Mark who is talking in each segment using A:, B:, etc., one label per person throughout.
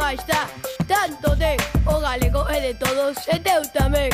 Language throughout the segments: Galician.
A: máis dá? Tanto ten o galego é de todos e teu tamén.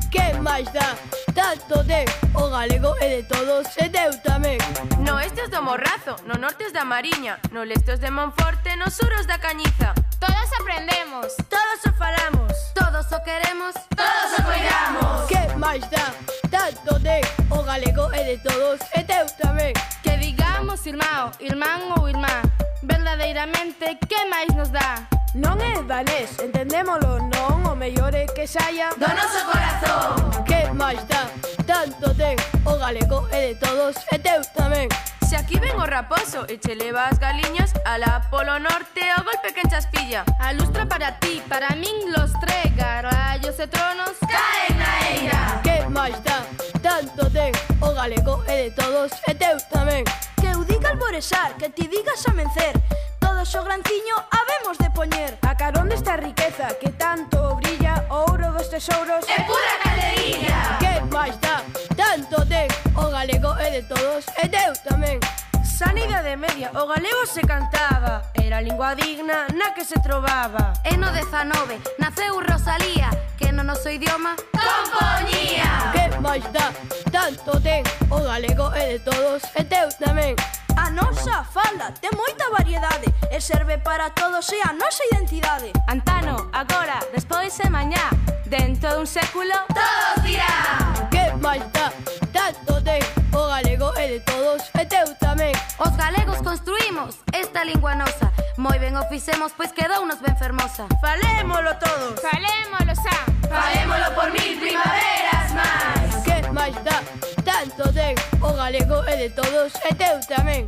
A: Que máis dá? Tanto ten o galego é de todos e teu tamén.
B: No oeste os do Morrazo, no norte os da Mariña, no leste os de Monforte, no sur os da Cañiza.
C: Todos aprendemos,
D: todos o falamos,
B: todos o queremos,
D: todos o coidamos.
A: Que máis dá? Tanto ten o galego é de todos e teu tamén.
C: Que digamos irmão, irmán ou irmá, verdadeiramente que máis nos dá?
D: Non é danés, entendémolo, non, o mellor é que saia
B: do noso corazón.
A: Que máis dá? Tanto ten o galego é de todos e teu tamén.
B: Se aquí ven o raposo e che leva as galiñas, alá polo norte o golpe que enchas pilla.
C: A lustra para ti, para min los trega, rayos e tronos
B: caen na eira.
A: Que máis dá? Tanto ten o galego é de todos e teu tamén.
D: Que eu diga alborexar, que ti digas amencer, todos o granciño habemos de poñer. A carón desta riqueza que tanto brilla, o ouro dos tesouros
B: é pura caldeiriña.
A: Que máis dá? Tanto ten o galego é de todos e teu tamén.
D: Sanidade media, o galego se cantaba, era a lingua digna na que se trovaba.
B: E no 19 naceu Rosalía, que no noso idioma compoñía.
A: Que máis dá? Tanto ten o galego é de todos e teu tamén.
D: A nosa falda ten moita variedade e serve para todos e a nosa identidade.
C: Antano, agora, despois e mañá, dentro dun século
B: todos dirán.
A: Que máis dá? Tanto ten o galego é de todos e teu tamén.
B: Os galegos construímos esta lingua nosa, moi ben o fixemos, pois quedounos ben fermosa.
D: Falémolo todos,
C: falémolo xa,
B: falémolo por 1000 primaveras máis.
A: Que máis dá? Tanto ten o galego é de todos e teu tamén.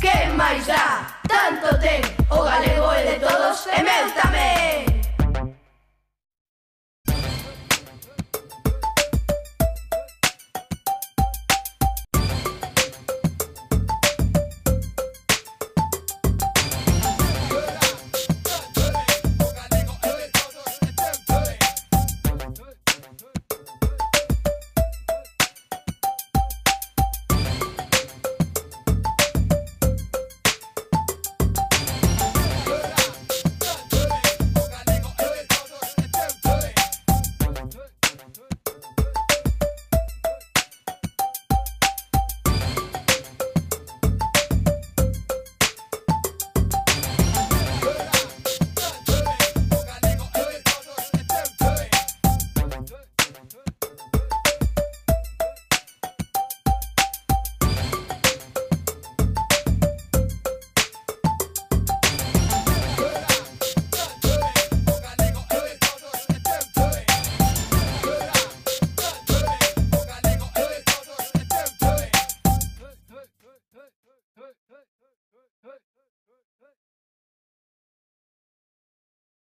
B: Que máis dá? Tanto ten o galego é de todos e meu tamén.